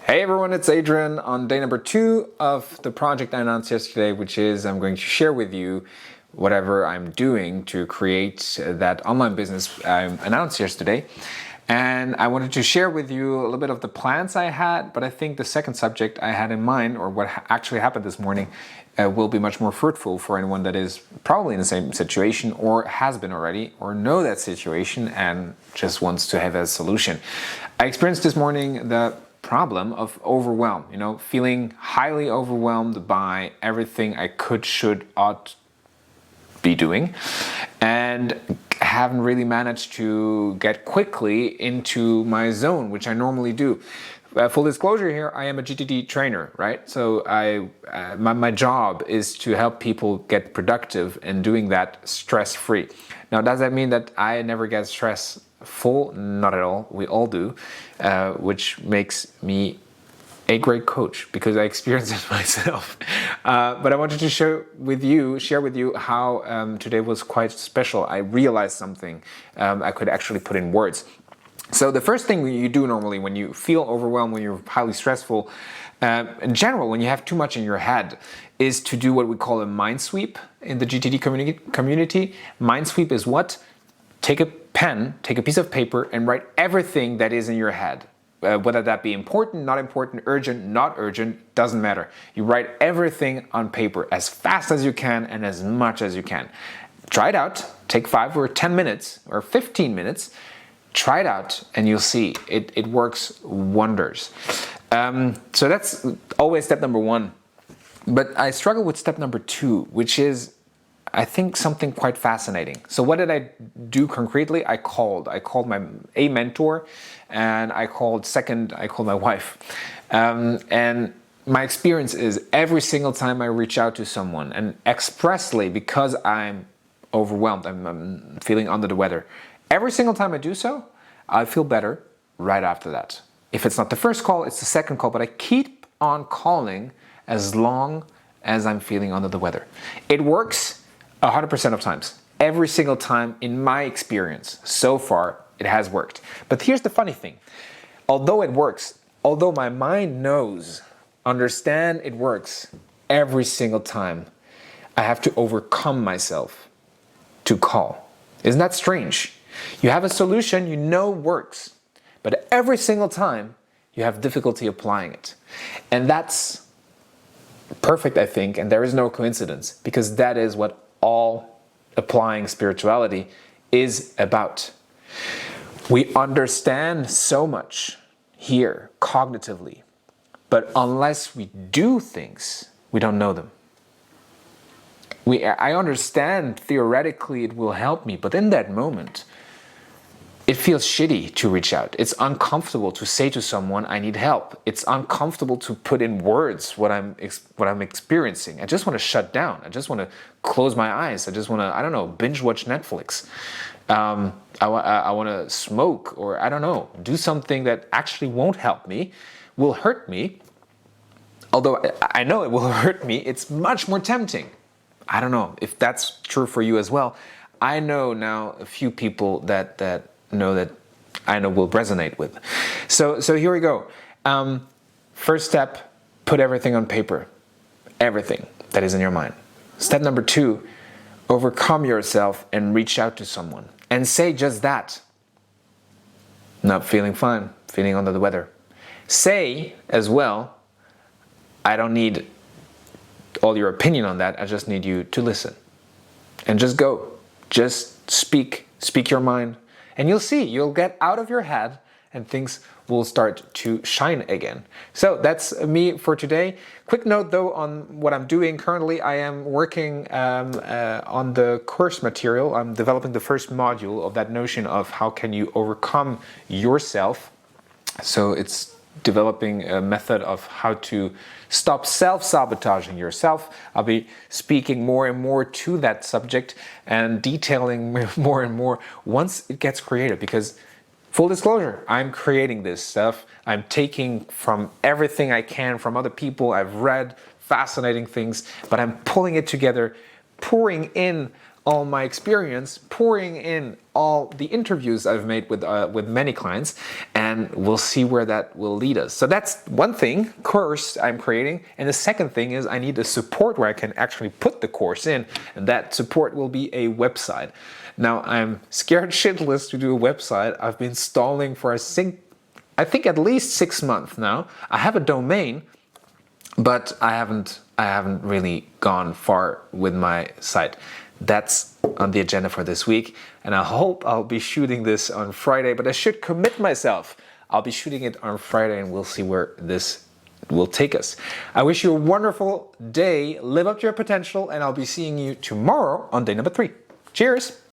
Hey everyone, it's Adrian on day number 2 of the project I announced yesterday, which is I'm going to share with you whatever I'm doing to create that online business I announced yesterday. And I wanted to share with you a little bit of the plans I had, but I think the second subject I had in mind, or what actually happened this morning, will be much more fruitful for anyone that is probably in the same situation or has been already or know that situation and just wants to have a solution. I experienced this morning the problem of overwhelm, feeling highly overwhelmed by everything I could, should, ought be doing, and haven't really managed to get quickly into my zone, which I normally do. Full disclosure here, I am a GTD trainer, right? So my job is to help people get productive and doing that stress-free. Now, does that mean that I never get stressful? Not at all. We all do, which makes me a great coach because I experienced it myself. But I wanted to share with you how today was quite special. I realized something I could actually put in words. So the first thing you do normally when you feel overwhelmed, when you're highly stressful, in general, when you have too much in your head, is to do what we call a mind sweep in the GTD community. Mind sweep is what? Take a pen, take a piece of paper, and write everything that is in your head. Whether that be important, not important, urgent, not urgent, doesn't matter. You write everything on paper as fast as you can and as much as you can. Try it out. Take 5 or 10 minutes or 15 minutes. Try it out and you'll see it works wonders. So that's always step number 1. But I struggle with step number 2, which is, I think, something quite fascinating. So what did I do concretely? I called a mentor, and I called my wife. And my experience is every single time I reach out to someone, and expressly because I'm overwhelmed, I'm feeling under the weather, every single time I do so, I feel better right after that. If it's not the first call, it's the second call, but I keep on calling as long as I'm feeling under the weather. It works 100% of times. Every single time in my experience so far, it has worked. But here's the funny thing. Although it works, although my mind understand it works, every single time I have to overcome myself to call. Isn't that strange? You have a solution you know works, but every single time you have difficulty applying it. And that's perfect, I think, and there is no coincidence, because that is what all applying spirituality is about. We understand so much here cognitively, but unless we do things, we don't know them. I understand theoretically it will help me, but in that moment, it feels shitty to reach out. It's uncomfortable to say to someone, I need help. It's uncomfortable to put in words what I'm experiencing. I just want to shut down. I just want to close my eyes. I just want to, binge watch Netflix. I want to smoke, or do something that actually won't help me, will hurt me. Although I know it will hurt me, it's much more tempting. I don't know if that's true for you as well. I know now a few people that I know will resonate with. So here we go. First step, put everything on paper. Everything that is in your mind. Step number 2, overcome yourself and reach out to someone. And say just that. Not feeling fine, feeling under the weather. Say as well, I don't need all your opinion on that. I just need you to listen. And just go. Just speak your mind. And you'll see, you'll get out of your head and things will start to shine again. So that's me for today. Quick note though on what I'm doing currently. I am working on the course material. I'm developing the first module of that notion of how can you overcome yourself. So it's developing a method of how to stop self-sabotaging yourself. I'll be speaking more and more to that subject and detailing more and more once it gets created, because full disclosure, I'm creating this stuff. I'm taking from everything I can from other people. I've read fascinating things, but I'm pulling it together, pouring in all my experience, pouring in all the interviews I've made with many clients, and we'll see where that will lead us. So that's one thing, course I'm creating. And the second thing is I need a support where I can actually put the course in, and that support will be a website. Now I'm scared shitless to do a website. I've been stalling for I think at least 6 months now. I have a domain, but I haven't really gone far with my site. That's on the agenda for this week, and I hope I'll be shooting this on Friday, but I should commit myself. I'll be shooting it on Friday, and we'll see where this will take us. I wish you a wonderful day, live up to your potential, and I'll be seeing you tomorrow on day number 3. Cheers!